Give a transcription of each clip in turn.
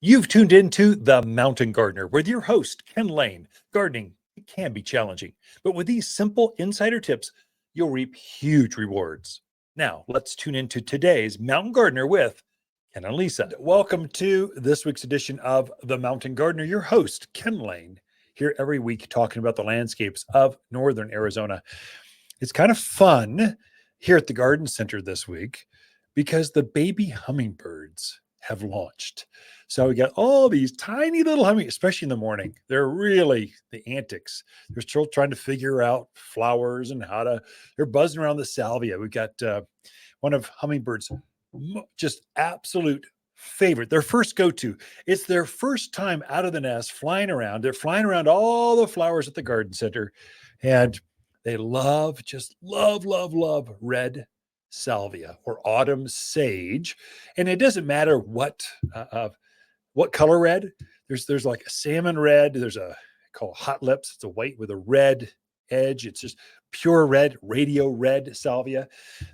You've tuned into The Mountain Gardener with your host, Ken Lane. Gardening, it can be challenging, but with these simple insider tips, you'll reap huge rewards. Now, let's tune into today's Mountain Gardener with Ken and Lisa. Welcome to this week's edition of The Mountain Gardener. Your host, Ken Lane, here every week talking about the landscapes of northern Arizona. It's kind of fun here at the garden center this week because the baby hummingbirds have launched. So we got all these tiny little hummingbirds, especially in the morning. They're really the antics. They're still trying to figure out flowers and they're buzzing around the salvia. We've got one of hummingbirds' just absolute favorite, their first go-to. It's their first time out of the nest flying around. They're flying around all the flowers at the garden center. And they just love red salvia or autumn sage. And it doesn't matter what color red. There's like a salmon red. There's a called hot lips. It's a white with a red edge. It's just pure red, radio red salvia.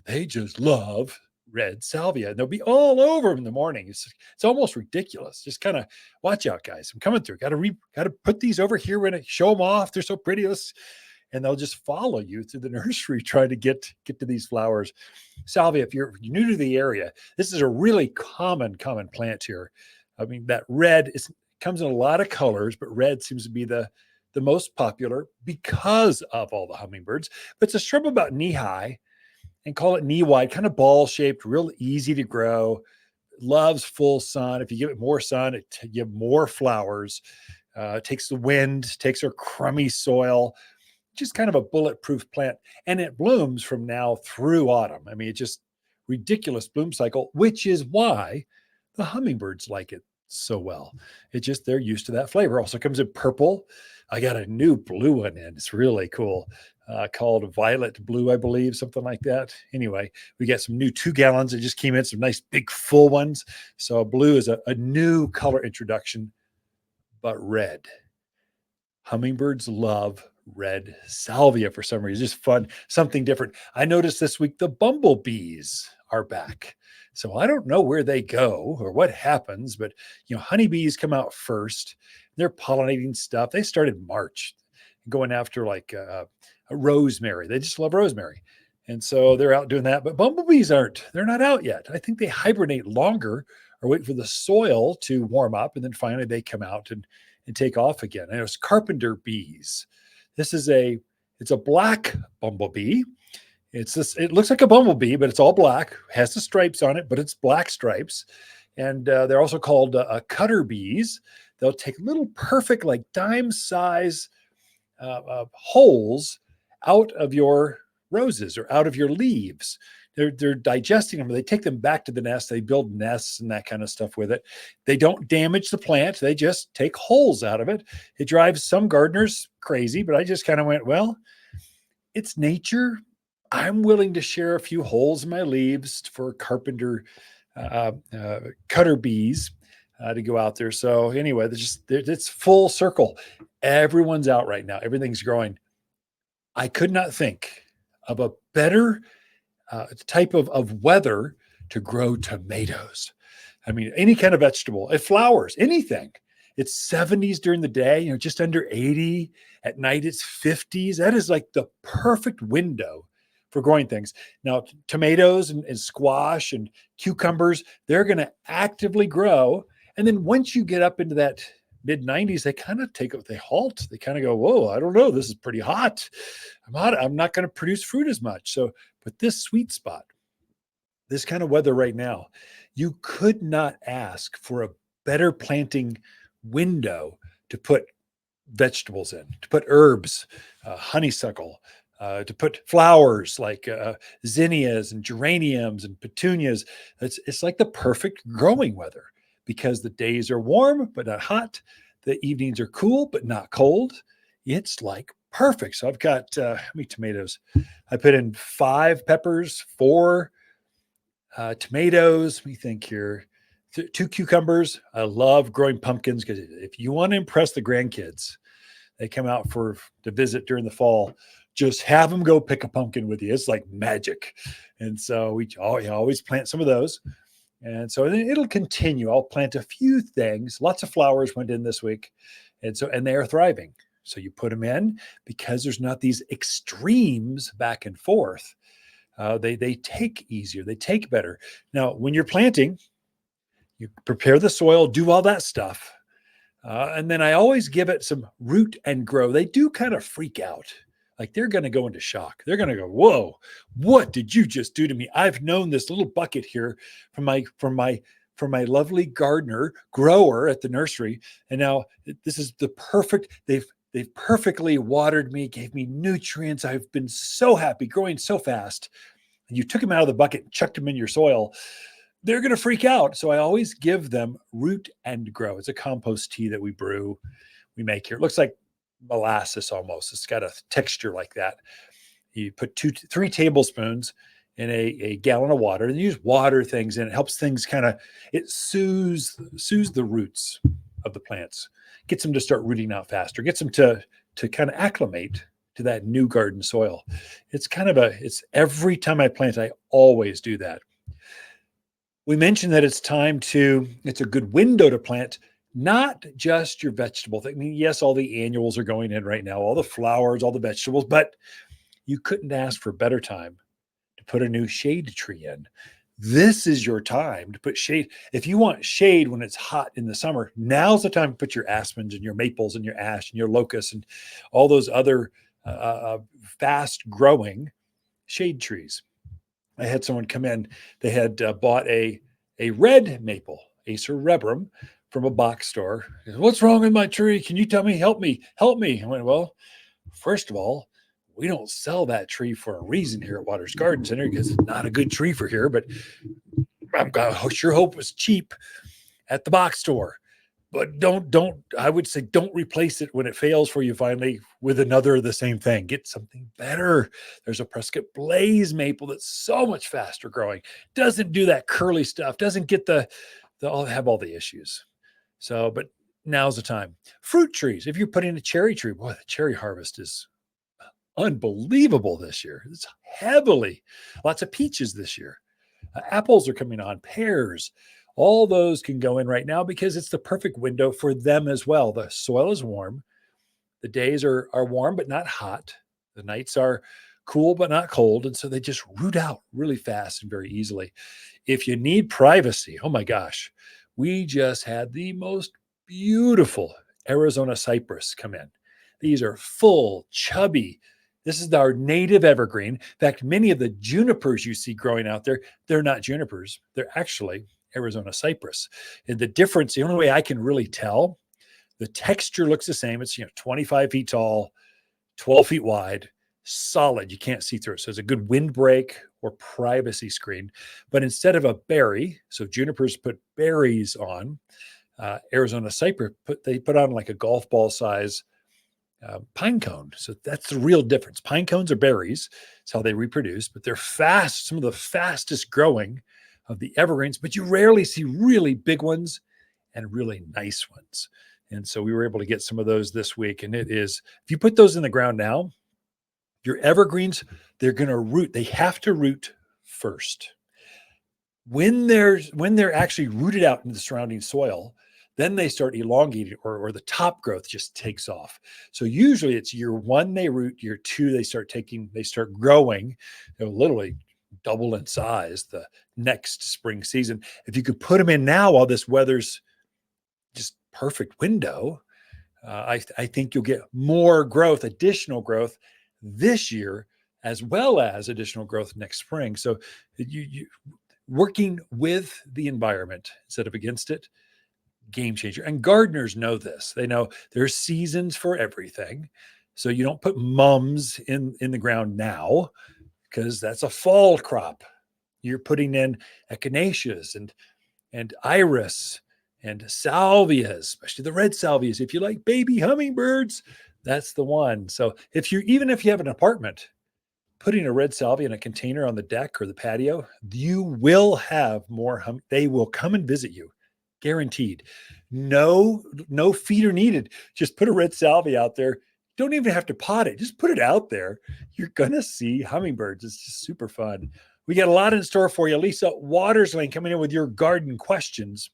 They just love red salvia. And they'll be all over them in the morning. It's almost ridiculous. Just kind of watch out, guys. I'm coming through. Got to put these over here. We're going to show them off. They're so pretty. And they'll just follow you through the nursery trying to get to these flowers. Salvia, if you're new to the area, this is a really common plant here. I mean, that red comes in a lot of colors, but red seems to be the most popular because of all the hummingbirds. But it's a shrub about knee high and call it knee wide, kind of ball shaped, real easy to grow. Loves full sun. If you give it more sun, it gives more flowers. Takes the wind, takes our crummy soil. Just kind of a bulletproof plant. And it blooms from now through autumn. I mean, it's just ridiculous bloom cycle, which is why the hummingbirds like it so well. They're used to that flavor. Also comes in purple. I got a new blue one in. It's really cool. Called Violet Blue, I believe, something like that. Anyway, we got some new 2 gallons that just came in, some nice big full ones. So blue is a new color introduction, but red. Hummingbirds love red salvia for some reason. It's just fun, something different. I noticed this week the bumblebees are back. So I don't know where they go or what happens, but honeybees come out first. They're pollinating stuff. They started March, going after like a rosemary. They just love rosemary. And so they're out doing that. But bumblebees they're not out yet. I think they hibernate longer or wait for the soil to warm up. And then finally they come out and take off again. And there's carpenter bees. It's a black bumblebee. It looks like a bumblebee, but it's all black, has the stripes on it, but it's black stripes. And they're also called cutter bees. They'll take little perfect, like dime size holes out of your roses or out of your leaves. They're digesting them. They take them back to the nest. They build nests and that kind of stuff with it. They don't damage the plant. They just take holes out of it. It drives some gardeners crazy, but I just kind of went, well, it's nature. I'm willing to share a few holes in my leaves for carpenter cutter bees to go out there. So anyway, it's full circle. Everyone's out right now. Everything's growing. I could not think of a better type of weather to grow tomatoes. I mean, any kind of vegetable, it flowers, anything. It's 70s during the day, just under 80. At night, it's 50s. That is like the perfect window for growing things. Now, tomatoes and squash and cucumbers, they're going to actively grow. And then once you get up into that mid 90s, they halt. They kind of go, whoa, I don't know. This is pretty hot. I'm not going to produce fruit as much. So, but this sweet spot, this kind of weather right now, you could not ask for a better planting window to put vegetables in, to put herbs, honeysuckle, to put flowers like zinnias and geraniums and petunias. It's like the perfect growing weather because the days are warm but not hot. The evenings are cool but not cold. It's like perfect. So I've got how many tomatoes? I put in 5 peppers, 4 tomatoes. Let me think here. 2 cucumbers. I love growing pumpkins because if you want to impress the grandkids, they come out to visit during the fall. Just have them go pick a pumpkin with you. It's like magic. And so we always plant some of those. And so it'll continue. I'll plant a few things. Lots of flowers went in this week. And they are thriving. So you put them in because there's not these extremes back and forth. They take easier. They take better. Now, when you're planting, you prepare the soil, do all that stuff. And then I always give it some root and grow. They do kind of freak out. Like they're going to go into shock. They're going to go, "Whoa, what did you just do to me? I've known this little bucket here from my lovely gardener grower at the nursery, and now this is the perfect. They've perfectly watered me, gave me nutrients. I've been so happy, growing so fast. And you took them out of the bucket and chucked them in your soil. They're going to freak out. So I always give them root and grow. It's a compost tea that we brew, we make here. It looks like molasses almost. It's got a texture like that. You put 3 tablespoons in a gallon of water, and you just water things, and it helps things it soothes the roots of the plants, gets them to start rooting out faster, gets them to kind of acclimate to that new garden soil. It's every time I plant, I always do that. We mentioned that it's a good window to plant, not just your vegetable thing. I mean, yes, all the annuals are going in right now, all the flowers, all the vegetables, but you couldn't ask for a better time to put a new shade tree in. This is your time to put shade. If you want shade when it's hot in the summer, now's the time to put your aspens and your maples and your ash and your locust and all those other fast growing shade trees. I had someone come in. They had bought a red maple, Acer rubrum, from a box store. "What's wrong with my tree? Can you tell me? Help me. Help me." I went, "Well, first of all, we don't sell that tree for a reason here at Watters Garden Center because it's not a good tree for here, but I sure hope it was cheap at the box store. But I would say don't replace it when it fails for you finally with another of the same thing. Get something better. There's a Prescott Blaze maple that's so much faster growing. Doesn't do that curly stuff. Doesn't get have all the issues. So, but now's the time. Fruit trees. If you're putting a cherry tree, boy, the cherry harvest is unbelievable this year. It's lots of peaches this year. Apples are coming on, pears. All those can go in right now because it's the perfect window for them as well. The soil is warm. The days are warm, but not hot. The nights are cool, but not cold. And so they just root out really fast and very easily. If you need privacy, oh my gosh, we just had the most beautiful Arizona cypress come in. These are full, chubby. This is our native evergreen. In fact, many of the junipers you see growing out there, they're not junipers. They're actually Arizona cypress. And the difference, the only way I can really tell, the texture looks the same. It's 25 feet tall, 12 feet wide, solid. You can't see through it. So it's a good windbreak or privacy screen. But instead of a berry, so junipers put berries on, Arizona cypress they put on like a golf ball size pine cone. So that's the real difference. Pine cones are berries. It's how they reproduce, but they're fast, some of the fastest growing of the evergreens, but you rarely see really big ones and really nice ones. And so we were able to get some of those this week. And if you put those in the ground now, your evergreens, they're going to root. They have to root first. When they're actually rooted out in the surrounding soil, then they start elongating or the top growth just takes off. So usually it's year 1, they root, year 2, they start growing, literally double in size the next spring season. If you could put them in now while this weather's just perfect window, I think you'll get more growth, additional growth this year, as well as additional growth next spring. So you working with the environment instead of against it, game changer. And gardeners know this. They know there's seasons for everything. So you don't put mums in the ground now because that's a fall crop. You're putting in echinacеas and iris and salvias, especially the red salvias. If you like baby hummingbirds, that's the one. So even if you have an apartment, putting a red salvia in a container on the deck or the patio, you will have more. They will come and visit you, guaranteed. No feeder needed. Just put a red salvia out there. Don't even have to pot it. Just put it out there. You're going to see hummingbirds. It's just super fun. We got a lot in store for you. Lisa Watters Lain coming in with your garden questions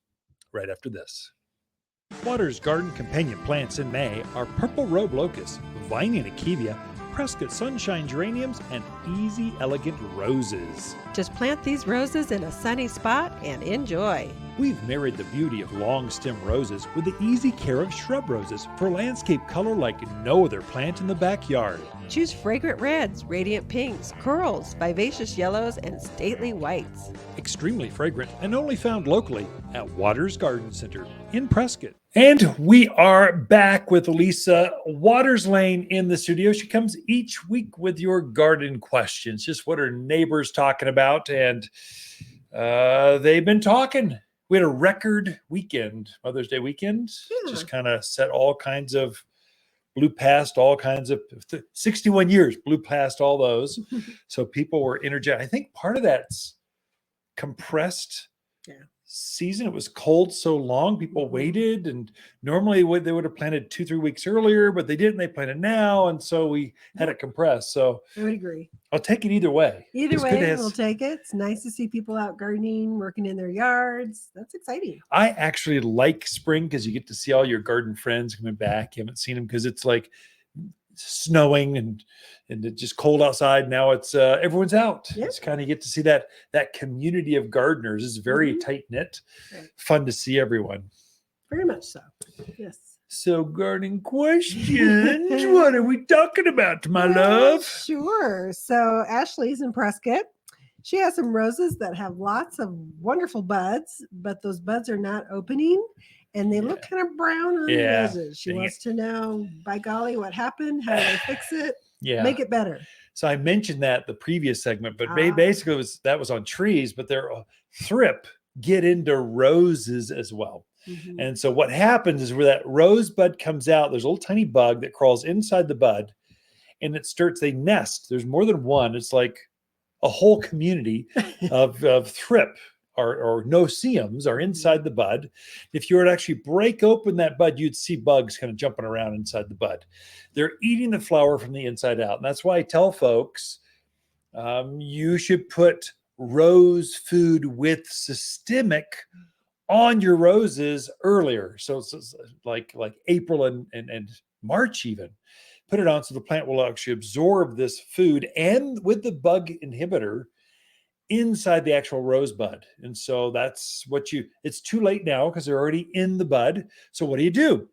right after this. Watters garden companion plants in May are purple robe locust, vining akevia, Prescott sunshine geraniums, and easy elegant roses. Just plant these roses in a sunny spot and enjoy. We've married the beauty of long stem roses with the easy care of shrub roses for landscape color like no other plant in the backyard. Choose fragrant reds, radiant pinks, corals, vivacious yellows, and stately whites. Extremely fragrant and only found locally at Watters Garden Center in Prescott. And we are back with Lisa Watters Lain in the studio. She comes each week with your garden questions, just what are neighbors talking about. And they've been talking. We had a record weekend, Mother's Day weekend. Just kind of set all kinds of, blew past all kinds of, 61 years, blew past all those. So people were energetic. I think part of that's compressed season. It was cold so long, people waited, and normally they would have planted 2-3 weeks earlier, but they didn't. They planted now, and so we had it compressed. So I would agree. I'll take it either way. Either way, we'll take it. It's nice to see people out gardening, working in their yards. That's exciting. I actually like spring because you get to see all your garden friends coming back. You haven't seen them because it's like snowing and it's just cold outside. Now it's everyone's out. It's kind of, you get to see that community of gardeners. It's very tight knit. Fun to see everyone. Very much so. Yes. So gardening questions. What are we talking about, my love? Sure. So Ashley's in Prescott. She has some roses that have lots of wonderful buds, but those buds are not opening. And they look kind of brown on the roses. She wants to know, by golly, what happened? How do they fix it? Make it better. So I mentioned that the previous segment, but basically that was on trees, but their thrip get into roses as well. And so what happens is where that rose bud comes out, there's a little tiny bug that crawls inside the bud, and they nest. There's more than one. It's like a whole community of thrip. Or no-see-ums are inside the bud. If you were to actually break open that bud, you'd see bugs kind of jumping around inside the bud. They're eating the flower from the inside out. And that's why I tell folks, you should put rose food with systemic on your roses earlier. So it's like April and March even. Put it on so the plant will actually absorb this food and with the bug inhibitor inside the actual rosebud. And so that's it's too late now because they're already in the bud. So what do?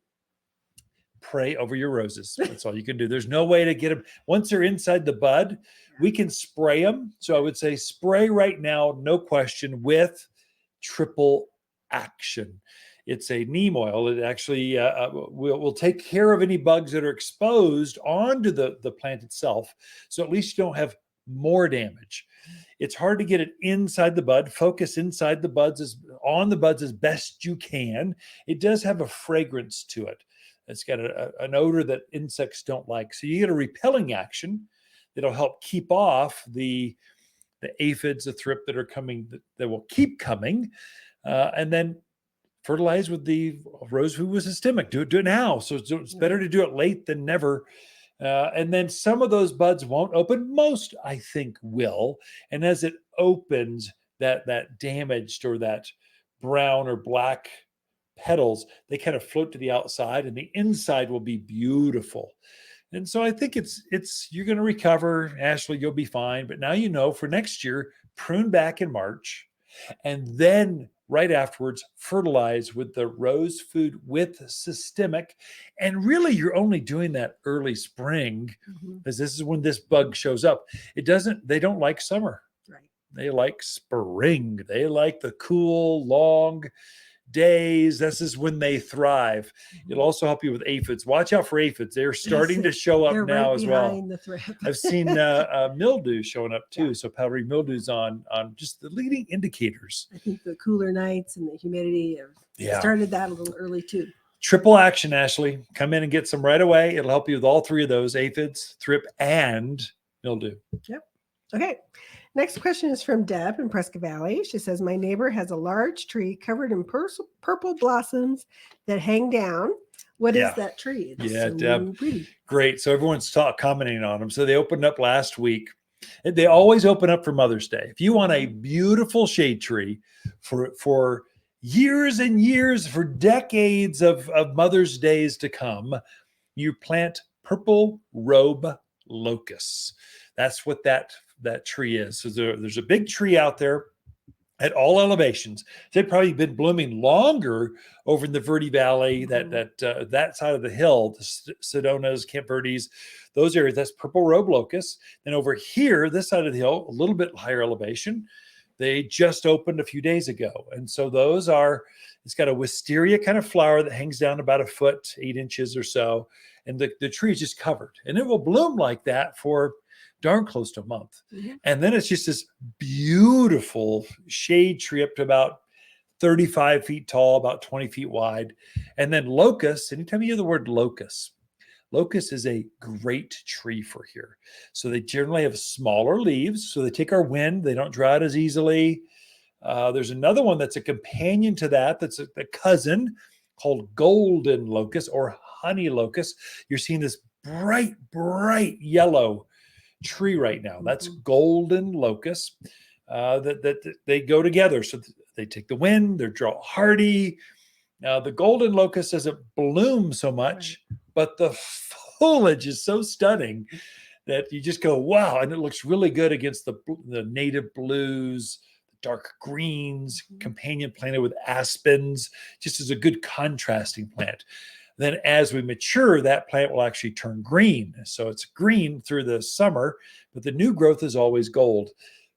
Pray over your roses. That's all you can do. There's no way to get them. Once they're inside the bud, we can spray them. So I would say spray right now, no question, with triple action. It's a neem oil. It actually will take care of any bugs that are exposed onto the plant itself. So at least you don't have more damage. It's hard to get it inside the bud. Focus inside the buds on the buds as best you can. It does have a fragrance to it. It's got an odor that insects don't like. So you get a repelling action that'll help keep off the aphids, the thrip that are coming, that will keep coming. And then fertilize with the rose food with systemic. Do it now. So it's better to do it late than never. And then some of those buds won't open. Most, I think, will. And as it opens, that damaged or that brown or black petals, they kind of float to the outside, and the inside will be beautiful. And so I think you're going to recover, Ashley. You'll be fine. But now for next year, prune back in March, and then right afterwards, fertilize with the rose food with systemic. And really, you're only doing that early spring because this is when this bug shows up. They don't like summer. Right. They like spring. They like the cool, long days. This is when they thrive. It'll also help you with aphids. Watch out for aphids. They're starting to show up now as well. I've seen mildew showing up too. So powdery mildew's on just the leading indicators. I think the cooler nights and the humidity have started that a little early too. Triple action, Ashley. Come in and get some right away. It'll help you with all three of those: aphids, thrip, and mildew. Yep. Okay. Next question is from Deb in Prescott Valley. She says, my neighbor has a large tree covered in purple blossoms that hang down. What is that tree? It's Deb. Pretty. Great. So everyone's commenting on them. So they opened up last week. They always open up for Mother's Day. If you want a beautiful shade tree for years and years, for decades of Mother's Days to come, you plant purple robe locusts. That's what that tree is. So there's a big tree out there at all elevations. They've probably been blooming longer over in the Verde Valley, that side of the hill, the Sedonas, Camp Verdes, those areas. That's purple robe locust. And over here, this side of the hill, a little bit higher elevation, they just opened a few days ago. And so those are, it's got a wisteria kind of flower that hangs down about a foot, 8 inches or so. And the tree is just covered. And it will bloom like that for darn close to a month. Mm-hmm. And then it's just this beautiful shade tree up to about 35 feet tall, about 20 feet wide. And then locust, anytime you hear the word locust is a great tree for here. So they generally have smaller leaves, so they take our wind. They don't dry out as easily. There's another one that's a companion to that, that's a cousin, called golden locust or honey locust. You're seeing this bright yellow tree right now. That's golden locust. That they go together. So they take the wind, they're drought hardy. Now the golden locust doesn't bloom so much, but the foliage is so stunning that you just go, wow. And it looks really good against the native blues, dark greens, companion planted with aspens, just as a good contrasting plant. Then as we mature, that plant will actually turn green. So it's green through the summer, but the new growth is always gold.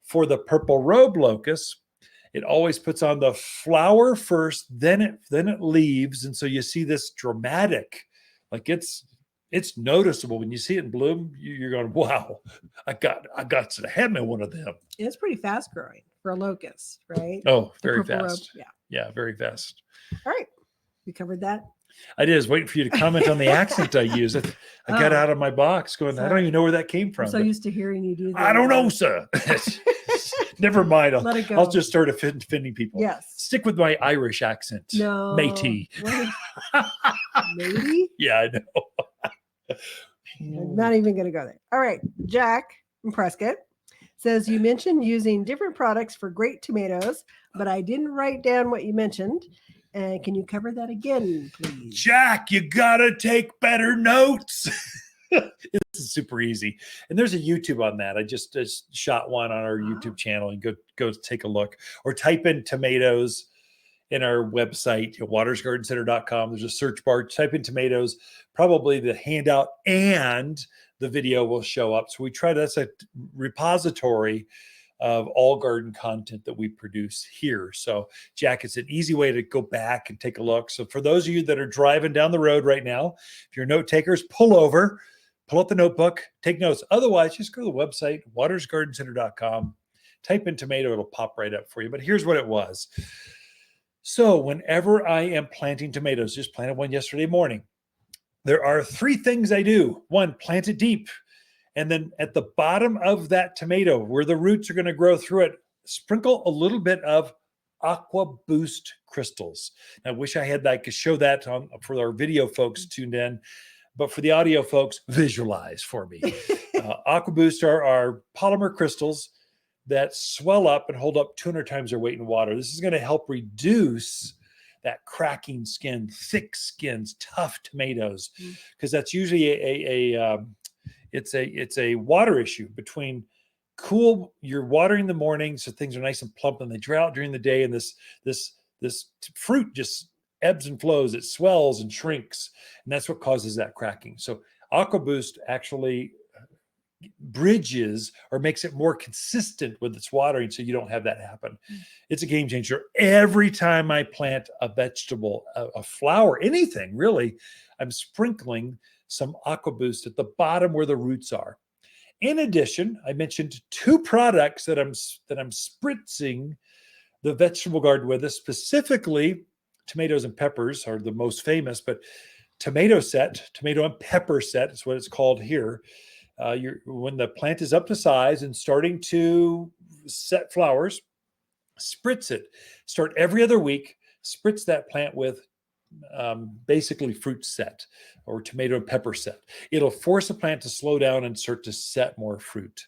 For the purple robe locust, it always puts on the flower first, then it leaves. And so you see this dramatic, like it's noticeable when you see it in bloom. You're going, wow, I got to have me one of them. It's pretty fast growing for a locust, right? Oh, very fast. Robe. Yeah, very fast. All right, we covered that. I did. I was waiting for you to comment on the accent I used. I got out of my box going, sorry. I don't even know where that came from. I'm so used to hearing you do that. I don't know, sir. Never mind. Let it go. I'll just start offending people. Yes. Stick with my Irish accent. No. Matey. Matey? Yeah, I know. I'm not even going to go there. All right. Jack from Prescott says, you mentioned using different products for great tomatoes, but I didn't write down what you mentioned. And can you cover that again, please? Jack, you got to take better notes. This is super easy. And there's a YouTube on that. I just shot one on our YouTube channel, and go take a look, or type in tomatoes in our website, wattersgardencenter.com. There's a search bar, type in tomatoes, probably the handout and the video will show up. So that's a repository of all garden content that we produce here. So Jack, it's an easy way to go back and take a look. So for those of you that are driving down the road right now, if you're note takers, pull over, pull up the notebook, take notes. Otherwise, just go to the website, wattersgardencenter.com, type in tomato, it'll pop right up for you. But here's what it was. So whenever I am planting tomatoes, just planted one yesterday morning, there are 3 things I do. 1, plant it deep. And then at the bottom of that tomato, where the roots are going to grow through it, sprinkle a little bit of Aqua Boost crystals. I wish I had that. I could show that for our video folks tuned in. But for the audio folks, visualize for me. Aqua Boost are polymer crystals that swell up and hold up 200 times their weight in water. This is going to help reduce that cracking skin, thick skins, tough tomatoes, because that's usually it's a water issue between cool. You're watering in the morning, so things are nice and plump, and they dry out during the day, and this fruit just ebbs and flows. It swells and shrinks, and that's what causes that cracking. So Aqua Boost actually bridges or makes it more consistent with its watering, so you don't have that happen. It's a game changer. Every time I plant a vegetable, a flower, anything really, I'm sprinkling some Aqua Boost at the bottom where the roots are. In addition, I mentioned 2 products that I'm spritzing the vegetable garden with. Specifically, tomatoes and peppers are the most famous, but tomato and pepper set is what it's called here. When the plant is up to size and starting to set flowers, spritz it. Start every other week. Spritz that plant with basically fruit set or tomato and pepper set. It'll force the plant to slow down and start to set more fruit.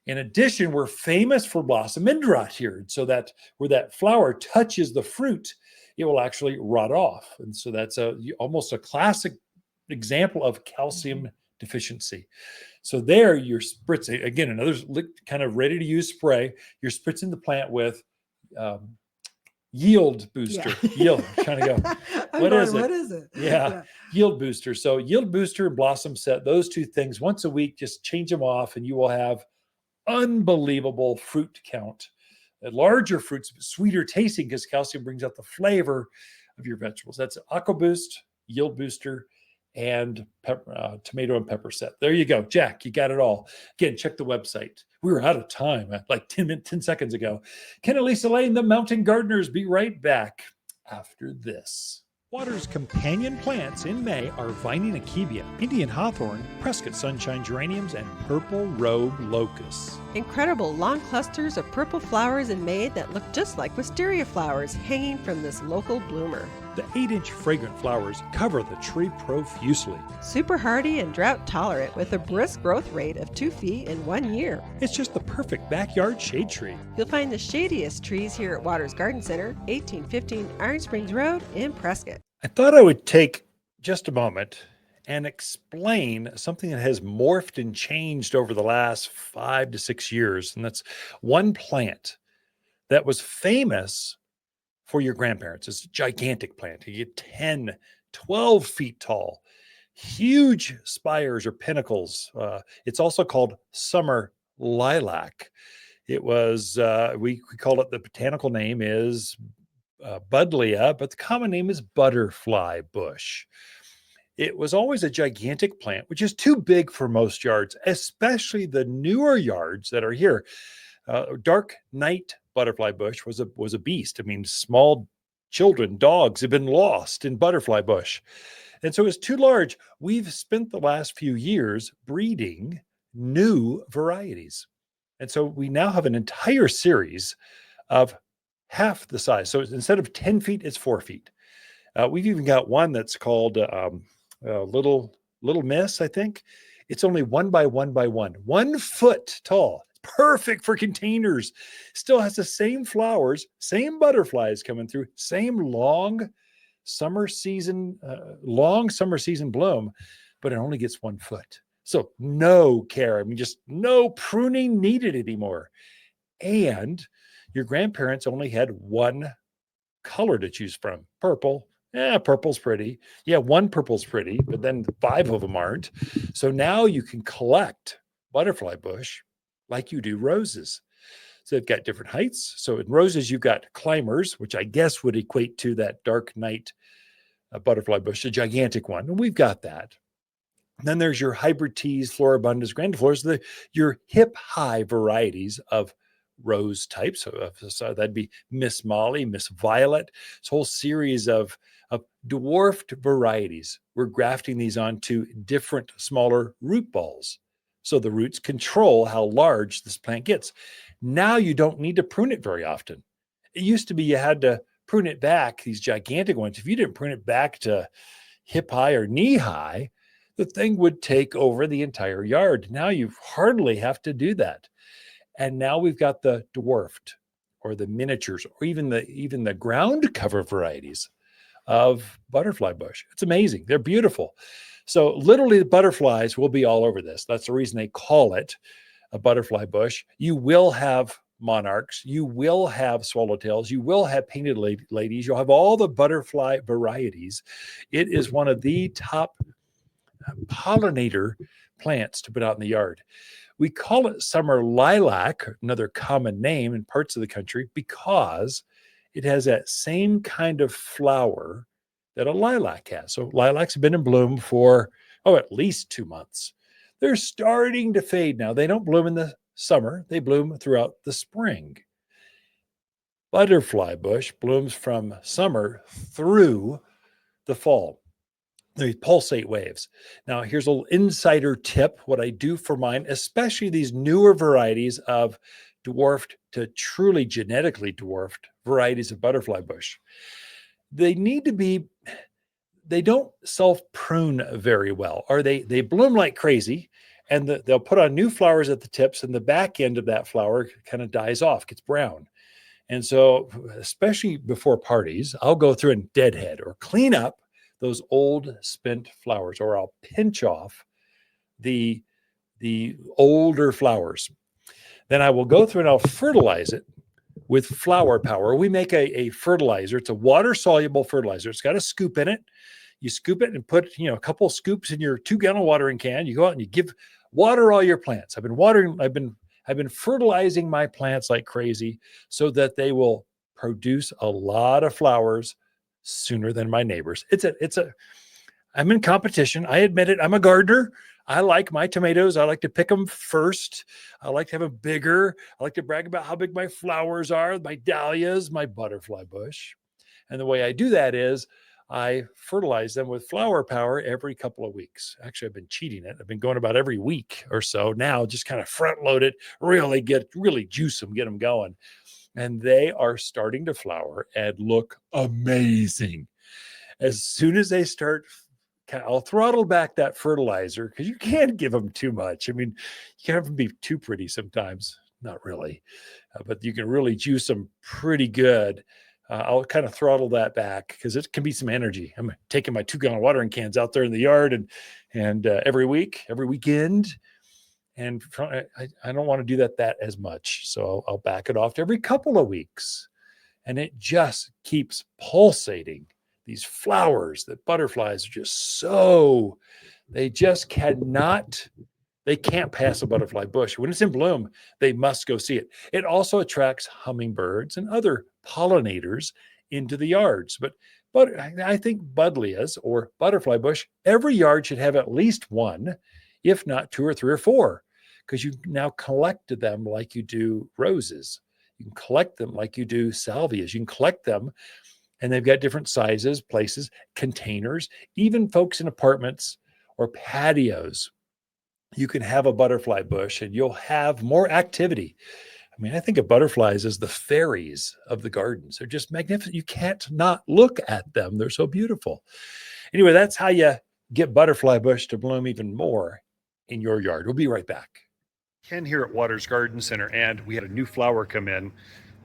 In addition, we're famous for blossom end rot here. So that where that flower touches the fruit, it will actually rot off. And so that's almost a classic example of calcium deficiency. So there you're spritzing, again, another kind of ready to use spray. You're spritzing the plant with yield booster. Yeah. Yield, I'm trying to go. What is it? Yeah. Yield booster. So yield booster and blossom set, those two things once a week, just change them off and you will have unbelievable fruit count. Larger fruits, sweeter tasting because calcium brings out the flavor of your vegetables. That's Aqua Boost, Yield Booster, and tomato and pepper set. There you go. Jack, you got it all. Again, check the website. We were out of time like 10 seconds ago. Ken and Lisa Lain, the Mountain Gardeners. Be right back after this. Watters' companion plants in May are Vining Akebia, Indian hawthorn, Prescott sunshine geraniums, and purple robe locusts. Incredible long clusters of purple flowers in May that look just like wisteria flowers hanging from this local bloomer. The 8-inch fragrant flowers cover the tree profusely. Super hardy and drought tolerant with a brisk growth rate of 2 feet in 1 year. It's just the perfect backyard shade tree. You'll find the shadiest trees here at Watters Garden Center, 1815 Iron Springs Road in Prescott. I thought I would take just a moment and explain something that has morphed and changed over the last 5 to 6 years. And that's one plant that was famous for your grandparents. It's a gigantic plant. You get 10, 12 feet tall, huge spires or pinnacles. It's also called summer lilac. It was, we call it, the botanical name is Buddleia, but the common name is butterfly bush. It was always a gigantic plant, which is too big for most yards, especially the newer yards that are here. Dark night butterfly bush was a beast. I mean, small children, dogs have been lost in butterfly bush. And so it's too large. We've spent the last few years breeding new varieties. And so we now have an entire series of half the size. So instead of 10 feet, it's 4 feet. We've even got one that's called Little Miss, I think. It's only 1 by 1 by 1 foot tall. Perfect for containers. Still has the same flowers, same butterflies coming through, same long summer season bloom, but it only gets 1 foot. So no care. I mean, just no pruning needed anymore. And your grandparents only had one color to choose from. Purple. Purple's pretty. Yeah, one purple's pretty, but then 5 of them aren't. So now you can collect butterfly bush like you do roses. So they've got different heights. So in roses, you've got climbers, which I guess would equate to that dark night butterfly bush, a gigantic one. And we've got that. And then there's your hybrid teas, floribundas, grandiflors, your hip high varieties of rose types. So that'd be Miss Molly, Miss Violet. This whole series of dwarfed varieties. We're grafting these onto different smaller root balls. So the roots control how large this plant gets. Now you don't need to prune it very often. It used to be you had to prune it back, these gigantic ones. If you didn't prune it back to hip high or knee high, the thing would take over the entire yard. Now you hardly have to do that. And now we've got the dwarfed or the miniatures or even the ground cover varieties of butterfly bush. It's amazing. They're beautiful. So literally the butterflies will be all over this. That's the reason they call it a butterfly bush. You will have monarchs. You will have swallowtails. You will have painted ladies. You'll have all the butterfly varieties. It is one of the top pollinator plants to put out in the yard. We call it summer lilac, another common name in parts of the country, because it has that same kind of flower that a lilac has. So lilacs have been in bloom for, at least 2 months. They're starting to fade now. They don't bloom in the summer. They bloom throughout the spring. Butterfly bush blooms from summer through the fall. They pulsate waves. Now, here's a little insider tip, what I do for mine, especially these newer varieties of dwarfed to truly genetically dwarfed varieties of butterfly bush. They don't self-prune very well, or they bloom like crazy, and they'll put on new flowers at the tips, and the back end of that flower kind of dies off, gets brown. And so, especially before parties, I'll go through and deadhead or clean up those old spent flowers, or I'll pinch off the older flowers. Then I will go through and I'll fertilize it with flower power. We make a fertilizer. It's a water-soluble fertilizer. It's got a scoop in it. You scoop it and put, a couple scoops in your 2-gallon watering can. You go out and you give water all your plants. I've been fertilizing my plants like crazy so that they will produce a lot of flowers sooner than my neighbors. I'm in competition. I admit it. I'm a gardener. I like my tomatoes. I like to pick them first. I like to have them bigger. I like to brag about how big my flowers are, my dahlias, my butterfly bush. And the way I do that is I fertilize them with flower power every couple of weeks. Actually, I've been cheating it. I've been going about every week or so now, just kind of front load it, really juice them, get them going. And they are starting to flower and look amazing. As soon as they start, I'll throttle back that fertilizer because you can't give them too much. I mean, you can't have them be too pretty sometimes. Not really, but you can really juice them pretty good. I'll kind of throttle that back because it can be some energy. I'm taking my 2-gallon watering cans out there in the yard and every weekend. And I don't want to do that as much. So I'll back it off to every couple of weeks. And it just keeps pulsating. These flowers that butterflies are just they can't pass a butterfly bush. When it's in bloom, they must go see it. It also attracts hummingbirds and other pollinators into the yards. But I think buddleias or butterfly bush, every yard should have at least one, if not 2 or 3 or 4, because you now collect them like you do roses. You can collect them like you do salvias. You can collect them, and they've got different sizes, places, containers, even folks in apartments or patios. You can have a butterfly bush and you'll have more activity. I mean, I think of butterflies as the fairies of the gardens. They're just magnificent. You can't not look at them. They're so beautiful. Anyway, that's how you get butterfly bush to bloom even more in your yard. We'll be right back. Ken here at Watters Garden Center, and we had a new flower come in.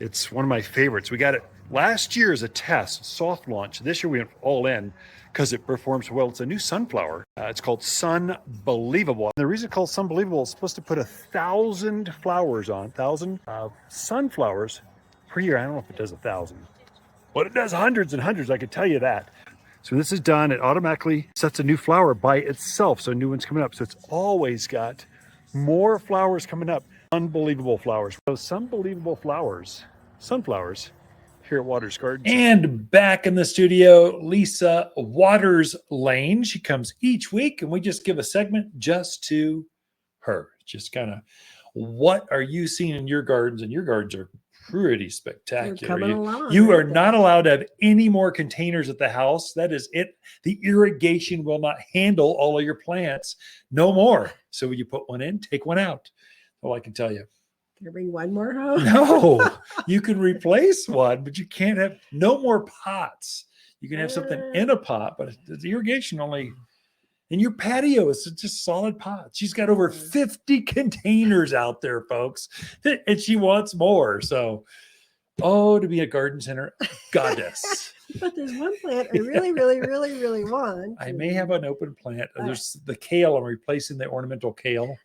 It's one of my favorites. We got it last year as a test, soft launch. This year we went all in because it performs well. It's a new sunflower. It's called Sunbelievable. The reason it's called Sunbelievable is supposed to put 1,000 flowers on, 1,000 sunflowers per year. I don't know if it does 1,000, but it does hundreds and hundreds. I can tell you that. So this is done. It automatically sets a new flower by itself. So a new one's coming up. So it's always got more flowers coming up. Unbelievable flowers. Those unbelievable flowers, sunflowers, here at Watters Garden. And back in the studio, Lisa Watters Lain. She comes each week, and we just give a segment just to her. Just kind of, what are you seeing in your gardens? And your gardens are pretty spectacular. You are not allowed to have any more containers at the house. That is it. The irrigation will not handle all of your plants. No more. So when you put one in, take one out. All I can tell you. Can I bring one more home? No, you can replace one, but you can't have no more pots. You can have something in a pot, but the irrigation only in your patio is just solid pots. She's got over 50 containers out there, folks, and she wants more. So, to be a garden center goddess. But there's one plant I really, really, really, really want. I may have an open plant. There's the kale. I'm replacing the ornamental kale.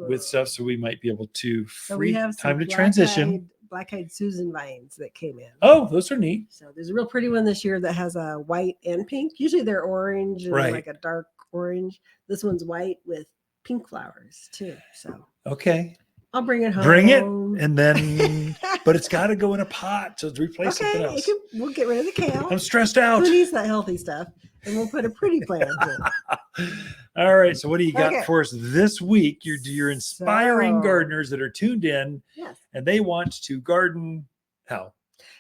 With stuff, so we might be able to free time to transition. Black-eyed Susan vines that came in. Oh, those are neat. So there's a real pretty one this year that has a white and pink. Usually they're orange and like a dark orange. This one's white with pink flowers too. So okay, I'll bring it home. Bring it, and then, but it's got to go in a pot. So replace something else. We'll get rid of the kale. I'm stressed out. Who needs that healthy stuff? And we'll put a pretty plant in. All right. So what do you got for us this week? You're inspiring gardeners that are tuned in, and they want to garden how?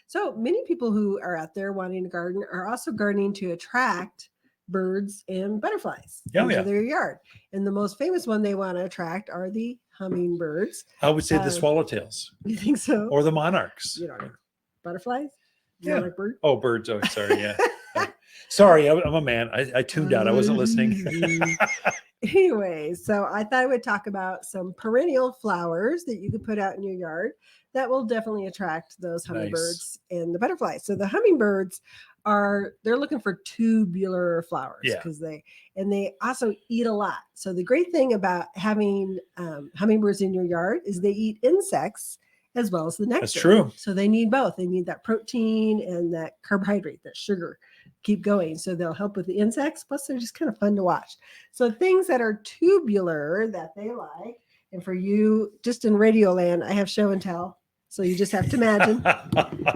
So many people who are out there wanting to garden are also gardening to attract birds and butterflies into their yard. And the most famous one they want to attract are the hummingbirds. I would say the swallowtails. You think so? Or the monarchs. You don't know. Butterflies? Yeah. Like birds? Oh, birds. Oh, sorry. Yeah. Sorry, I'm a man. I tuned out. I wasn't listening. Anyway, so I thought I would talk about some perennial flowers that you could put out in your yard that will definitely attract those hummingbirds and the butterflies. So the hummingbirds they're looking for tubular flowers because they also eat a lot. So the great thing about having hummingbirds in your yard is they eat insects as well as the nectar. That's true. So they need both. They need that protein and that carbohydrate, that sugar. Keep going. So they'll help with the insects. Plus, they're just kind of fun to watch. So things that are tubular that they like, and for you, just in radio land, I have show and tell. So you just have to imagine.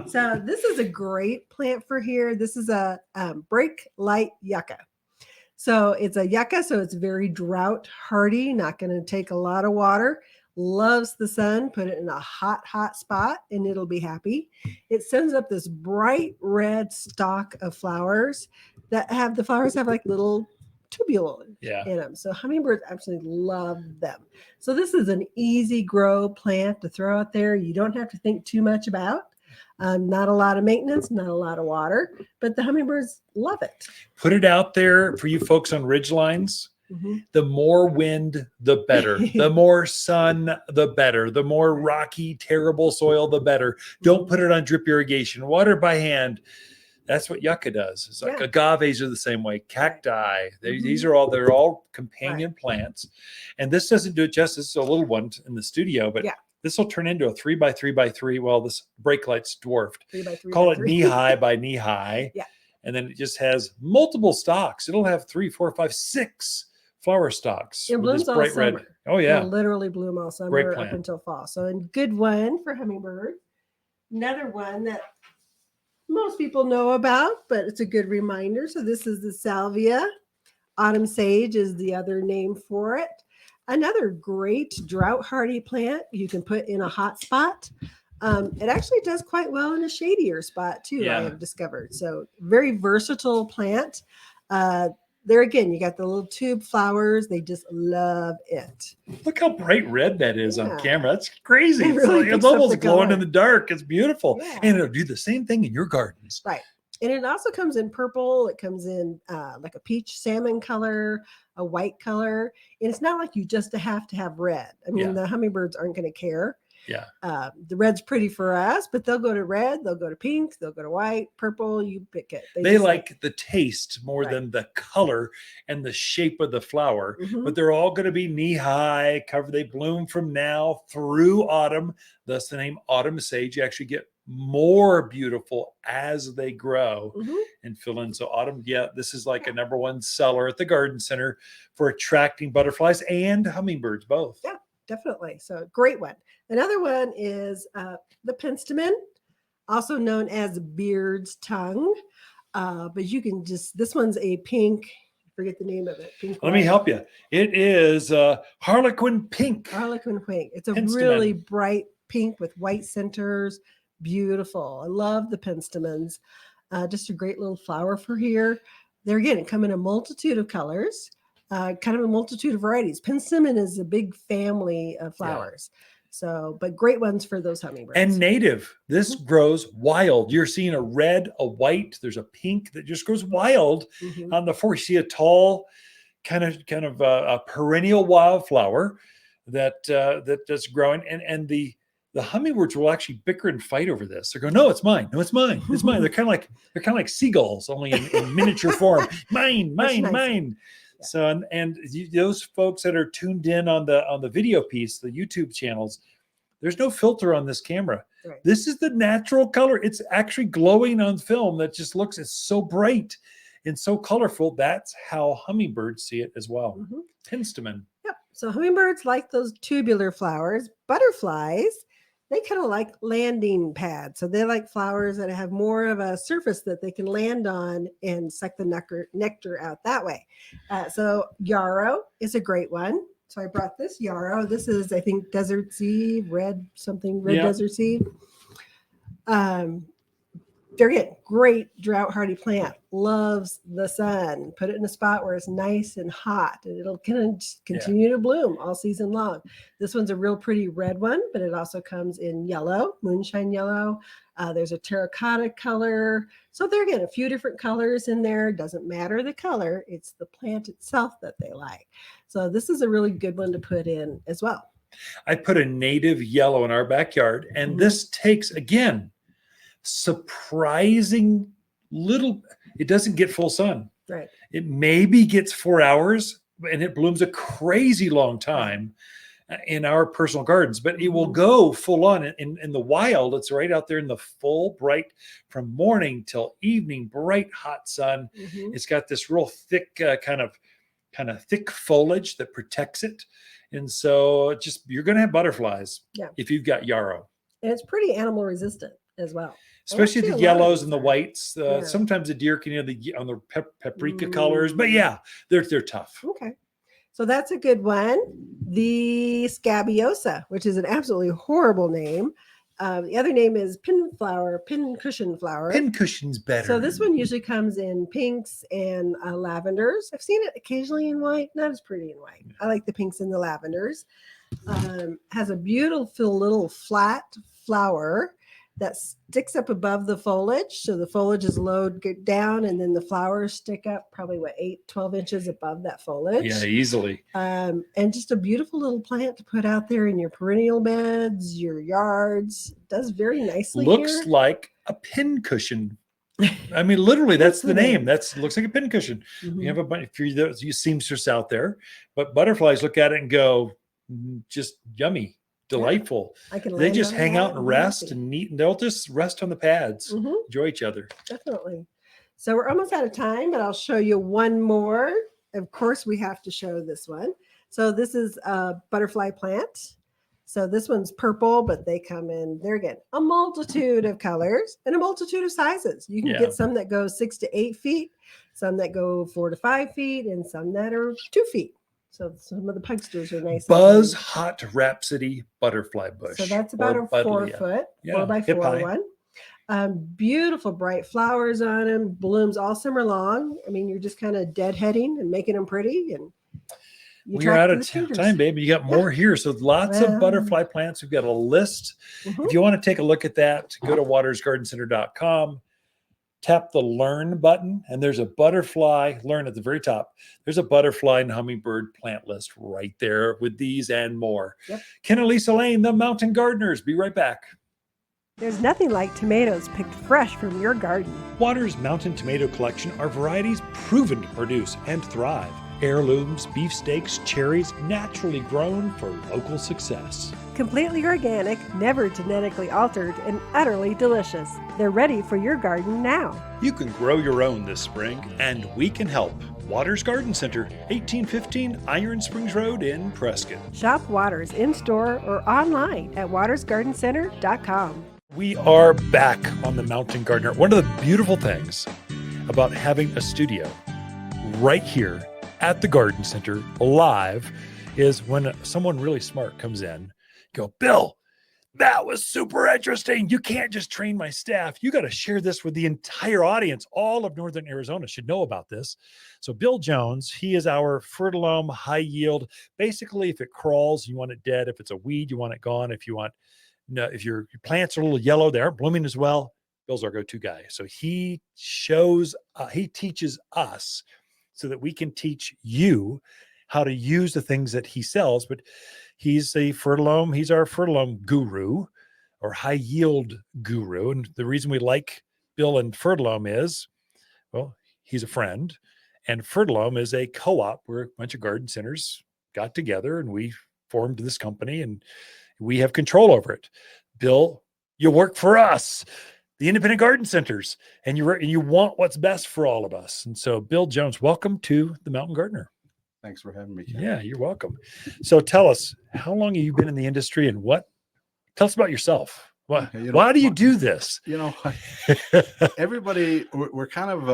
So this is a great plant for here. This is a brake light yucca. So it's a yucca, so it's very drought hardy, not going to take a lot of water. Loves the sun. Put it in a hot spot and it'll be happy. It sends up this bright red stalk of flowers that have like little tubules in them. So hummingbirds absolutely love them. So this is an easy grow plant to throw out there. You don't have to think too much about. Not a lot of maintenance, not a lot of water, but the hummingbirds love it. Put it out there for you folks on ridge lines. Mm-hmm. The more wind, the better. The more sun, the better. The more rocky, terrible soil, the better. Don't put it on drip irrigation. Water by hand. That's what yucca does. It's like agaves are the same way. Cacti. They're all companion plants. And this doesn't do it justice. It's a little one in the studio, but this will turn into a 3x3x3. Well, this brake light's dwarfed. 3x3. Call it knee high by knee high. Yeah. And then it just has multiple stalks. It'll have 3, 4, 5, 6 flower stalks. It blooms all summer. Red. Oh yeah. It'll literally bloom all summer up until fall. So a good one for hummingbird. Another one that most people know about, but it's a good reminder. So this is the salvia. Autumn sage is the other name for it. Another great drought hardy plant you can put in a hot spot. It actually does quite well in a shadier spot too, I have discovered. So very versatile plant. There again, you got the little tube flowers. They just love it. Look how bright red that is on camera. That's crazy. It's almost glowing in the dark. It's beautiful. Yeah. And it'll do the same thing in your gardens. Right. And it also comes in purple. It comes in like a peach salmon color, a white color. And it's not like you just have to have red. I mean, the hummingbirds aren't going to care. Yeah. The red's pretty for us, but they'll go to red, they'll go to pink, they'll go to white, purple, you pick it. They like the taste more than the color and the shape of the flower, but they're all going to be knee high, cover. They bloom from now through autumn. Thus the name autumn sage. You actually get more beautiful as they grow and fill in. So autumn, this is like a number one seller at the garden center for attracting butterflies and hummingbirds both. Yeah. Definitely. So great one. Another one is the penstemon, also known as beard's tongue. But you can this one's a pink, forget the name of it. Let me help you. It is Harlequin pink. Harlequin pink. It's a really bright pink with white centers. Beautiful. I love the penstemons. Just a great little flower for here. There again, it come in a multitude of colors. Kind of a multitude of varieties. Penstemon is a big family of flowers. So, but great ones for those hummingbirds. And native. This grows wild. You're seeing a red, a white. There's a pink that just grows wild on the forest. You see a tall, kind of a perennial wildflower that's growing. And the hummingbirds will actually bicker and fight over this. They're going, no, it's mine. No, it's mine. It's mine. They're kind of like seagulls, only in miniature form. Mine. Yeah. So, and those folks that are tuned in on the video piece, the YouTube channels, there's no filter on this camera. Right. This is the natural color. It's actually glowing on film. That just looks, it's so bright and so colorful. That's how hummingbirds see it as well. Penstemon. Yep. So hummingbirds like those tubular flowers. Butterflies, they kind of like landing pads. So they like flowers that have more of a surface that they can land on and suck the nectar out that way. So yarrow is a great one. So I brought this yarrow. This is, I think, desert sea, red desert sea. They're getting great drought hardy plant. Loves the sun. Put it in a spot where it's nice and hot, and it'll kind of continue to bloom all season long. This one's a real pretty red one, but it also comes in yellow, moonshine yellow, There's a terracotta color. So they're getting a few different colors in there. Doesn't matter the color. It's the plant itself that they like. So this is a really good one to put in as well. I put a native yellow in our backyard, and this takes, again, surprising little, it doesn't get full sun. Right. It maybe gets 4 hours, and it blooms a crazy long time in our personal gardens, but it will go full on in the wild. It's right out there in the full bright, from morning till evening, bright hot sun. It's got this real thick kind of thick foliage that protects it. And so just, you're going to have butterflies if you've got yarrow. And it's pretty animal resistant as well. Especially the yellows and the whites. Sometimes the deer can, on the paprika colors, but they're tough. Okay. So that's a good one. The scabiosa, which is an absolutely horrible name. The other name is pincushion flower. Pincushion's better. So this one usually comes in pinks and lavenders. I've seen it occasionally in white, not as pretty in white. I like the pinks and the lavenders. Has a beautiful little flat flower that sticks up above the foliage. So the foliage is low down, and then the flowers stick up probably 12 inches above that foliage. Yeah, easily. And just a beautiful little plant to put out there in your perennial beds, your yards. It does very nicely. Looks like a pincushion. I mean, literally, that's the name. Looks like a pincushion. You have a bunch, if you're you seamstress out there, but butterflies look at it and go, just yummy. Delightful. They just hang out and rest and eat, and they'll just rest on the pads, enjoy each other. Definitely. So we're almost out of time, but I'll show you one more. Of course, we have to show this one. So this is a butterfly plant. So this one's purple, but they come in, they're again, a multitude of colors and a multitude of sizes. You can get some that go 6 to 8 feet, some that go 4 to 5 feet, and some that are 2 feet. So some of the pugsters are nice. Buzz Hot Rhapsody Butterfly Bush. So that's about a 4 foot, 4 by 4 one. Beautiful bright flowers on them, blooms all summer long. I mean, you're just kind of deadheading and making them pretty. And we're out of time, baby. You got more here. So lots of butterfly plants. We've got a list. If you want to take a look at that, go to watersgardencenter.com. Tap the Learn button, and there's a butterfly, Learn at the very top. There's a butterfly and hummingbird plant list right there with these and more. Ken and Lisa Lain, the Mountain Gardeners. Be right back. There's nothing like tomatoes picked fresh from your garden. Watters Mountain Tomato Collection are varieties proven to produce and thrive. Heirlooms, beefsteaks, cherries, naturally grown for local success. Completely organic, never genetically altered, and utterly delicious. They're ready for your garden now. You can grow your own this spring, and we can help. Watters Garden Center, 1815 Iron Springs Road in Prescott. Shop Watters in-store or online at watersgardencenter.com. We are back on the Mountain Gardener. One of the beautiful things about having a studio right here at the Garden Center live is when someone really smart comes in, go, Bill, that was super interesting. You can't just train my staff. You got to share this with the entire audience. All of Northern Arizona should know about this. So Bill Jones, he is our Fertilome high yield. Basically, if it crawls, you want it dead. If it's a weed, you want it gone. If you want, if your plants are a little yellow, they aren't blooming as well, Bill's our go-to guy. So he teaches us so that we can teach you how to use the things that he sells. But he's our Fertilome guru or high yield guru. And the reason we like Bill and Fertilome is, well, he's a friend, and Fertilome is a co-op where a bunch of garden centers got together and we formed this company and we have control over it. Bill, you work for us, the independent garden centers, and you want what's best for all of us. And so, Bill Jones, welcome to the Mountain Gardener. Thanks for having me, Ken. Yeah, you're welcome. So tell us, how long have you been in the industry, and tell us about yourself. Why do you do this? Everybody, we're kind of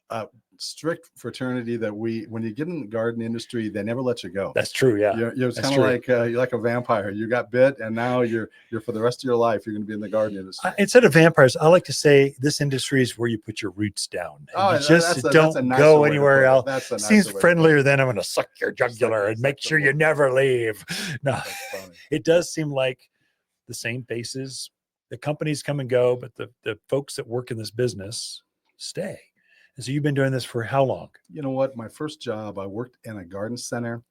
a strict fraternity that when you get in the garden industry, they never let you go. That's true. Yeah. You're kind of like, you're like a vampire. You got bit, and now you're for the rest of your life, you're going to be in the garden industry. Instead of vampires, I like to say this industry is where you put your roots down. You don't go anywhere else. It seems friendlier than I'm going to suck your jugular and make sure you never leave. No, it does seem like the same faces The companies come and go, but the folks that work in this business stay. And so you've been doing this for how long? You know what? My first job, I worked in a garden center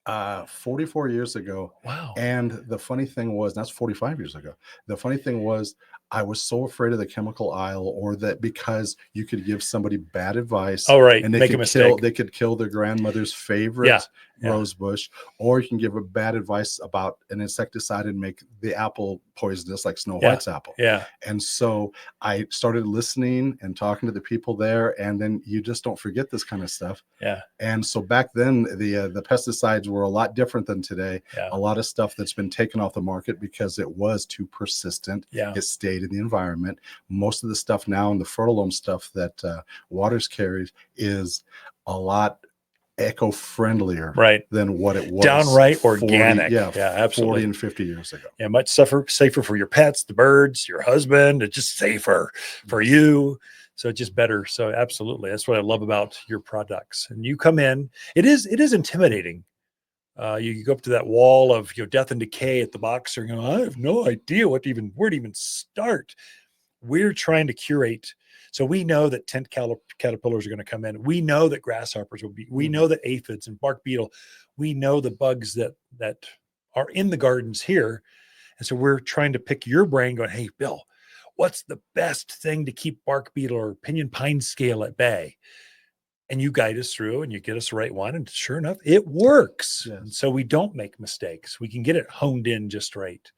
44 years ago. Wow. And the funny thing was, that's 45 years ago. The funny thing was, I was so afraid of the chemical aisle, or that because you could give somebody bad advice, Oh, right. and Make a mistake. they could kill their grandmother's favorite rose bush, or you can give a bad advice about an insecticide and make the apple poisonous, like Snow White's apple. Yeah. And so I started listening and talking to the people there, and then you just don't forget this kind of stuff. Yeah. And so back then, the pesticides were a lot different than today. Yeah. A lot of stuff that's been taken off the market because it was too persistent. Yeah. It stayed in the environment. Most of the stuff now, and the fertilome stuff that Watters carries, is a lot eco-friendlier, right, than what it was. Downright organic. Yeah, absolutely. 40 and 50 years ago. Yeah, much safer for your pets, the birds, your husband. It's just safer for you. So it's just better. So absolutely. That's what I love about your products. And you come in, it is intimidating. You go up to that wall of death and decay at the boxer and go, I have no idea where to even start. We're trying to curate. So we know that tent caterpillars are going to come in. We know that grasshoppers will be. We know that aphids and bark beetle. We know the bugs that are in the gardens here. And so we're trying to pick your brain going, hey, Bill, what's the best thing to keep bark beetle or pinyon pine scale at bay? And you guide us through and you get us the right one. And sure enough, it works. Yes. And so we don't make mistakes. We can get it honed in just right.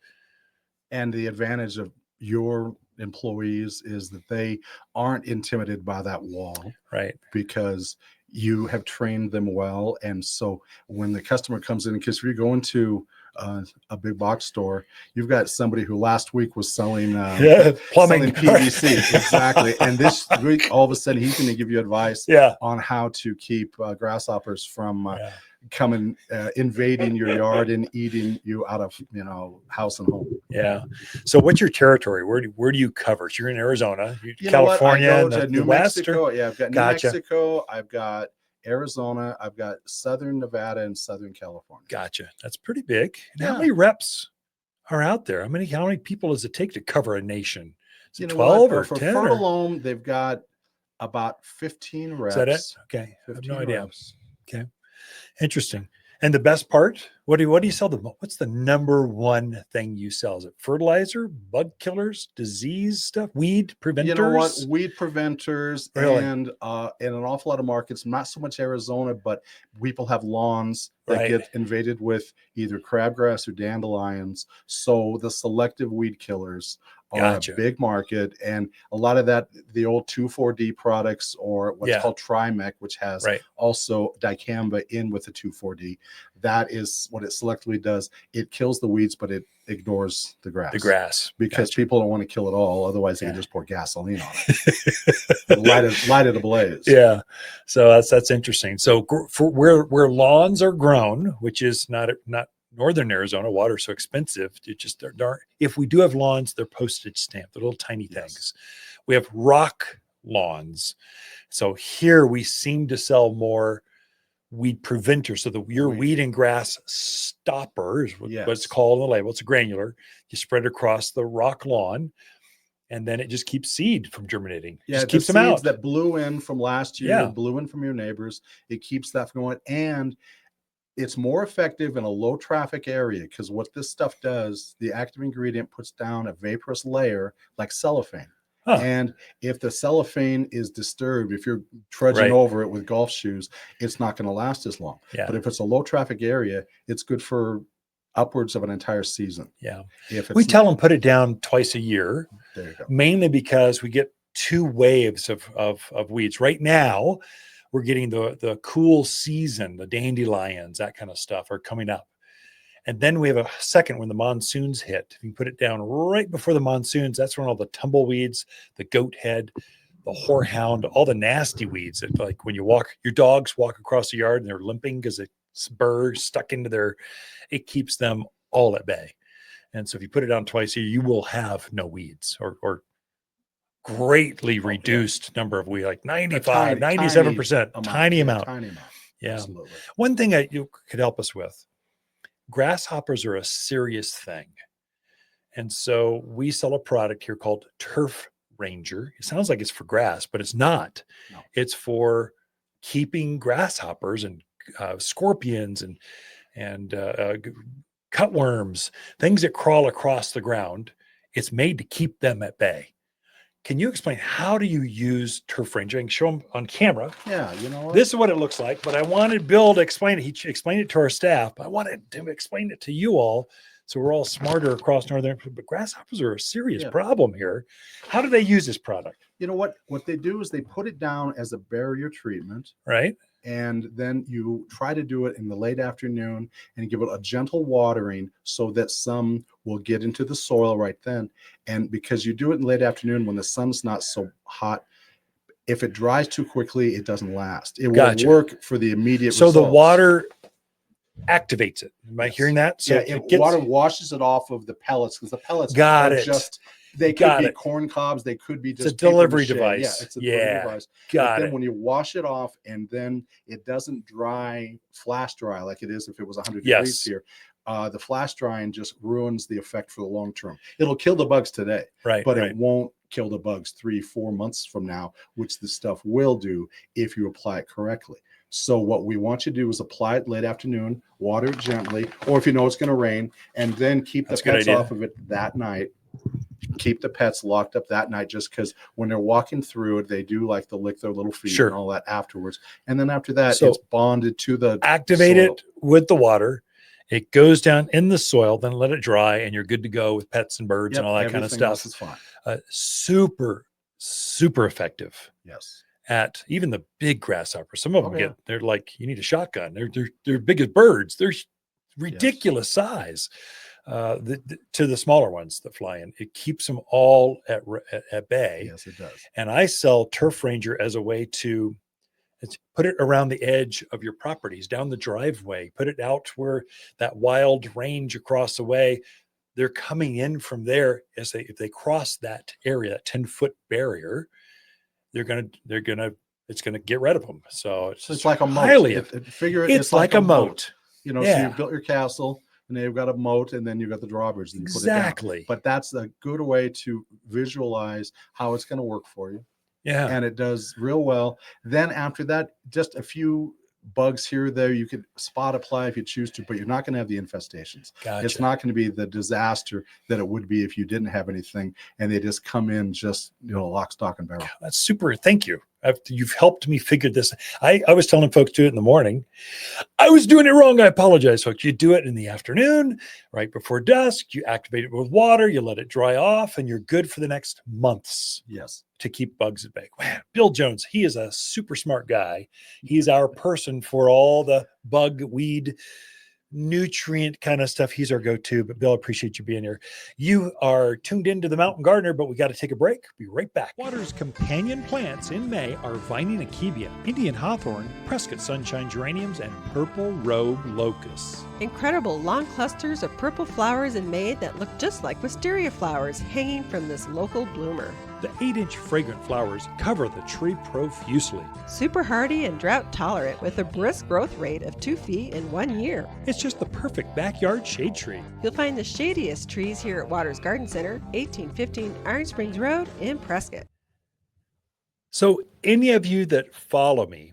And the advantage of your employees is that they aren't intimidated by that wall, right? Because you have trained them well. And so when the customer comes in, because if you go into a big box store, you've got somebody who last week was selling plumbing, selling PVC. Exactly. And this week, all of a sudden, he's going to give you advice on how to keep grasshoppers from coming, invading your yard and eating you out of, house and home. Yeah. So what's your territory? Where do you cover? So you're in Arizona, California, I go to New West, Mexico. Yeah, I've got New Mexico. I've got Arizona. I've got Southern Nevada and Southern California. Gotcha. That's pretty big. And how many reps are out there? How many people does it take to cover a nation? Is it 12 or for 10? Fertilome, they've got about 15 reps. Is that it? Okay. I have no idea. Reps. Okay. Interesting. And the best part, what do you sell what's the number one thing you sell? Is it fertilizer, bug killers, disease stuff, weed preventers? You know what? Weed preventers. Really? And in an awful lot of markets, not so much Arizona, but people have lawns that get invaded with either crabgrass or dandelions. So the selective weed killers are a big market, and a lot of that, the old 2,4-D products, or what's called Trimec, which has also dicamba in with the 2,4-D. That is what it selectively does. It kills the weeds, but it ignores the grass. Because people don't want to kill it all. Otherwise, they can just pour gasoline on it and light it ablaze. Yeah. So that's interesting. So for where lawns are grown, which is not Northern Arizona, water's so expensive. It just if we do have lawns, they're postage stamped. They're little tiny things. We have rock lawns. So here we seem to sell more weed preventer. So your weed and grass stopper is what it's called on the label. It's a granular. You spread it across the rock lawn, and then it just keeps seed from germinating. Yeah, just keeps them out. That blew in from last year, blew in from your neighbors. It keeps that going. And it's more effective in a low traffic area, because what this stuff does, the active ingredient puts down a vaporous layer like cellophane. And if the cellophane is disturbed, if you're trudging over it with golf shoes, it's not going to last as long. But if it's a low traffic area, it's good for upwards of an entire season. We tell them put it down twice a year. There you go. Mainly because we get two waves of weeds. Right now, we're getting the cool season, the dandelions, that kind of stuff are coming up. And then we have a second when the monsoons hit. If you put it down right before the monsoons, that's when all the tumbleweeds, the goat head, the horehound, all the nasty weeds that, like when your dogs walk across the yard and they're limping because a burr stuck into it keeps them all at bay. And so if you put it down twice a year, you will have no weeds or greatly reduced number of weeds, like 95, 97%, tiny amount. Yeah. Absolutely. One thing you could help us with, grasshoppers are a serious thing. And so we sell a product here called Turf Ranger. It sounds like it's for grass, but it's not. No. It's for keeping grasshoppers and scorpions and cutworms, things that crawl across the ground. It's made to keep them at bay. Can you explain how do you use Turf Ranger? I can show them on camera. Yeah, you know what? This is what it looks like, but I wanted Bill to explain it. He explained it to our staff. I wanted to explain it to you all so we're all smarter across northern. But grasshoppers are a serious problem here. How do they use this product? You know what? What they do is they put it down as a barrier treatment. Right. And then you try to do it in the late afternoon and give it a gentle watering so that some will get into the soil right then. And because you do it in late afternoon when the sun's not so hot, if it dries too quickly, it doesn't last. It won't work for the immediate So results. the water activates it. Am I hearing that? So yeah, water washes it off of the pellets because the pellets they could be corn cobs, they could be just a delivery device. Yeah, it's a delivery device. Then when you wash it off and then it doesn't dry, flash dry like it is if it was 100 degrees here. The flash drying just ruins the effect for the long term. It'll kill the bugs today, but it won't kill the bugs 3-4 months from now, which the stuff will do if you apply it correctly. So what we want you to do is apply it late afternoon, water it gently, or if you know it's going to rain, and then keep the pets off of it that night. Keep the pets locked up that night, just because when they're walking through it, they do like to lick their little feet and all that afterwards. And then after that, it's bonded to the activate soil. it with the water. It goes down in the soil, then let it dry, and you're good to go with pets and birds and all that kind of stuff. Is fine. Super effective. Yes. At even the big grasshoppers. Some of them they're like, you need a shotgun. They're big as birds. They're ridiculous size. To the smaller ones that fly in, it keeps them all at bay. Yes, it does. And I sell Turf Ranger as a way to put it around the edge of your properties, down the driveway, put it out where that wild range across the way. They're coming in from there if they cross that area, that 10-foot barrier, it's gonna get rid of them. So it's like a moat. It's like a moat. You know, so you built your castle. And they've got a moat, and then you've got the drawbridge. And exactly. Put it down. But that's a good way to visualize how it's going to work for you. Yeah. And it does real well. Then after that, just a few bugs here or there. You could spot apply if you choose to, but you're not going to have the infestations. Gotcha. It's not going to be the disaster that it would be if you didn't have anything and they just come in just, lock, stock, and barrel. That's super. Thank you. You've helped me figure this. I was telling folks do it in the morning. I was doing it wrong. I apologize, folks. You do it in the afternoon, right before dusk. You activate it with water. You let it dry off, and you're good for the next months. Yes. To keep bugs at bay. Wow. Bill Jones, he is a super smart guy. He's our person for all the bug, weed, nutrient kind of stuff. He's our go-to. But Bill, I appreciate you being here. You are tuned into the Mountain Gardener, but we got to take a break. Be right back. Watters companion plants in May are Vining Akebia, Indian hawthorn, Prescott sunshine geraniums, and purple robe locusts. Incredible long clusters of purple flowers in May that look just like wisteria flowers hanging from this local bloomer. The 8-inch fragrant flowers cover the tree profusely. Super hardy and drought tolerant with a brisk growth rate of 2 feet in 1 year. It's just the perfect backyard shade tree. You'll find the shadiest trees here at Watters Garden Center, 1815 Iron Springs Road in Prescott. So any of you that follow me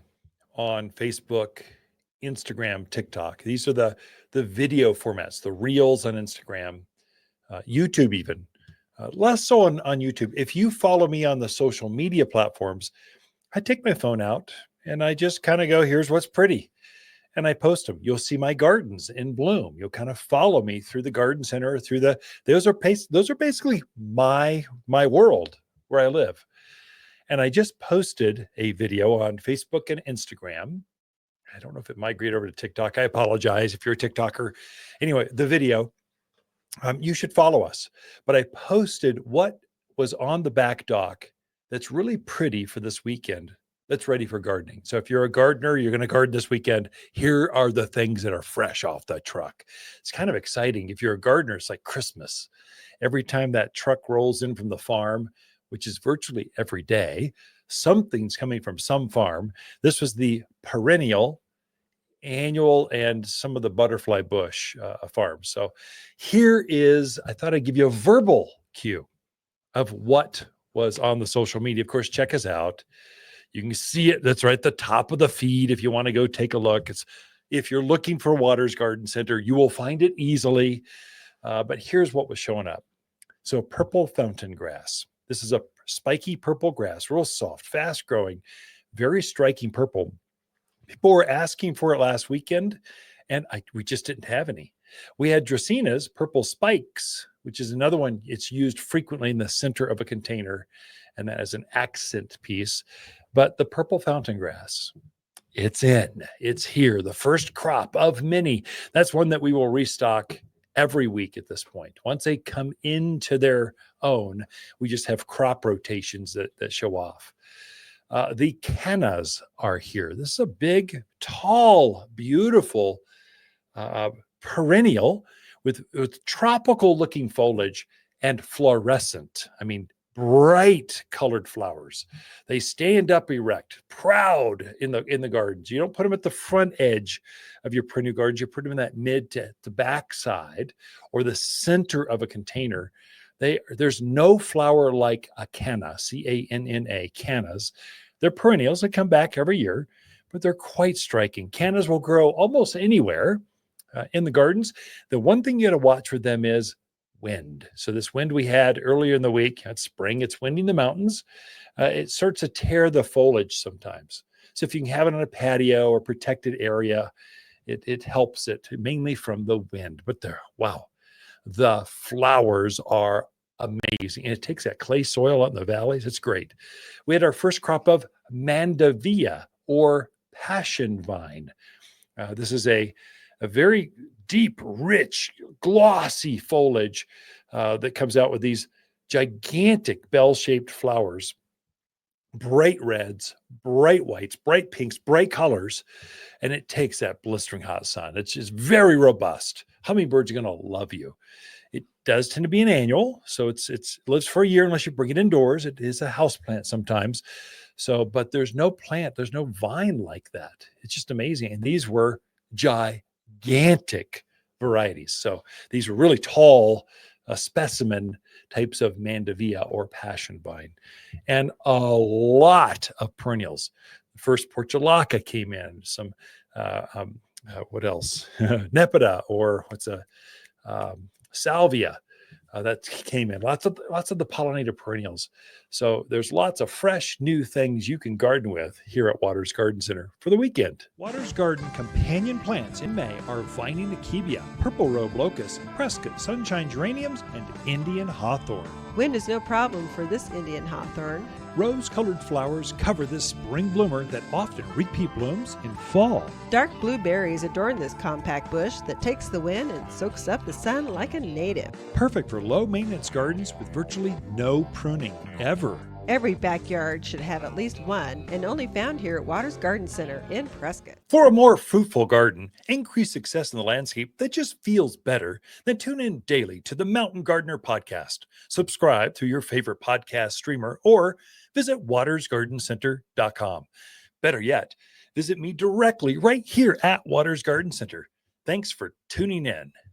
on Facebook, Instagram, TikTok, these are the video formats, the reels on Instagram, YouTube even. Less so on YouTube. If you follow me on the social media platforms, I take my phone out and I just kind of go, here's what's pretty. And I post them. You'll see my gardens in bloom. You'll kind of follow me through the garden center, those are basically my world where I live. And I just posted a video on Facebook and Instagram. I don't know if it migrated over to TikTok. I apologize if you're a TikToker. Anyway, the video. You should follow us. But I posted what was on the back dock that's really pretty for this weekend that's ready for gardening. So if you're a gardener, you're going to garden this weekend, here are the things that are fresh off the truck. It's kind of exciting. If you're a gardener, it's like Christmas. Every time that truck rolls in from the farm, which is virtually every day, something's coming from some farm. This was the perennial annual and some of the butterfly bush farms. So here is, I thought I'd give you a verbal cue of what was on the social media. Of course, check us out. You can see it. That's right at the top of the feed. If you want to go take a look, if you're looking for Watters Garden Center, you will find it easily. But here's what was showing up. So purple fountain grass. This is a spiky purple grass, real soft, fast growing, very striking purple. People were asking for it last weekend, and we just didn't have any. We had Dracaena's purple spikes, which is another one. It's used frequently in the center of a container, and that is an accent piece. But the purple fountain grass, it's here. The first crop of many. That's one that we will restock every week at this point. Once they come into their own, we just have crop rotations that show off. The cannas are here. This is a big, tall, beautiful perennial with tropical looking foliage and fluorescent. I mean, bright colored flowers. They stand up erect, proud in the gardens. You don't put them at the front edge of your perennial gardens. You put them in that mid to the back side or the center of a container. There's no flower like a canna, C-A-N-N-A, cannas. They're perennials that come back every year, but they're quite striking. Cannas will grow almost anywhere in the gardens. The one thing you got to watch for them is wind. So this wind we had earlier in the week, it's spring, it's winding the mountains. It starts to tear the foliage sometimes. So if you can have it on a patio or protected area, it helps it mainly from the wind. But the flowers are amazing. And it takes that clay soil out in the valleys. It's great. We had our first crop of mandevilla or passion vine. This is a very deep, rich, glossy foliage that comes out with these gigantic bell-shaped flowers, bright reds, bright whites, bright pinks, bright colors, and it takes that blistering hot sun. It's just very robust. Hummingbirds are going to love you. It does tend to be an annual, so it lives for a year unless you bring it indoors. It is a house plant sometimes. So, but there's no vine like that. It's just amazing. And these were gigantic varieties. So these were really tall specimen types of mandevilla or passion vine, and a lot of perennials. The first portulaca came in. Some what else? Nepeta or salvia that came in. Lots of the pollinator perennials. So there's lots of fresh new things you can garden with here at Watters Garden Center for the weekend. Watters Garden companion plants in May are vining achebia, purple robe locust, Prescott sunshine geraniums, and Indian hawthorn. Wind is no problem for this Indian hawthorn. Rose-colored flowers cover this spring bloomer that often repeat blooms in fall. Dark blue berries adorn this compact bush that takes the wind and soaks up the sun like a native. Perfect for low-maintenance gardens with virtually no pruning ever. Every backyard should have at least one, and only found here at Watters Garden Center in Prescott. For a more fruitful garden, increased success in the landscape that just feels better, then tune in daily to the Mountain Gardener podcast. Subscribe through your favorite podcast streamer or visit wattersgardencenter.com. Better yet, visit me directly right here at Watters Garden Center. Thanks for tuning in.